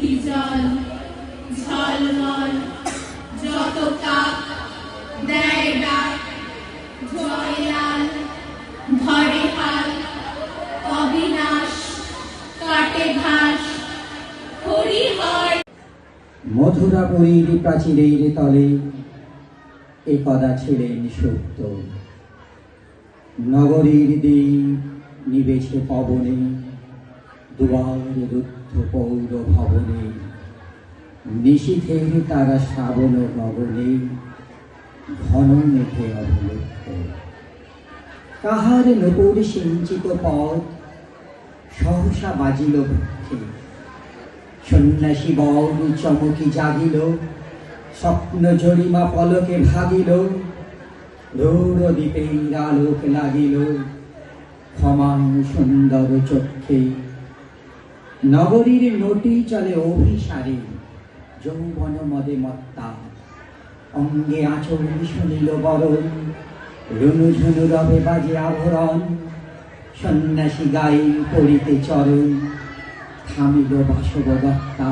স্মৃতি জল ঝলমল যত কাক দেয় ডাক জয়লাল ধরে হাল অবিনাশ কাটে ঘাস হরিহর। মথুরাপুরীর প্রাচীরের তলে একদা ছিলেন সত্য। নগরীর দ্বীপ নিবেছে পবনে, দুয়ার রুদ্ধ পৌর ভবনে, নিশীথের তারা শ্রাবণ গগনে ঘন মেঘে অবলুপ্ত। কাহার নপুর সিঞ্চিত পথ সহসা বাজিল পক্ষে, সন্ন্যাসী বল চমকি জাগিল, স্বপ্ন জরিমা পলকে ভাগিল, রৌর দ্বীপের আলোক লাগিল ক্ষমান সুন্দর চক্ষে। নগরীর নটি চলে অভিসারে, যৌবন মদে মত্তা, অঙ্গে আঁচল শুনিল বরণ, রুনু ঝুনু রবে বাজে আভরণ, সন্ন্যাসী গায়ে পড়িতে চরণ, থামিল বাসব দত্তা।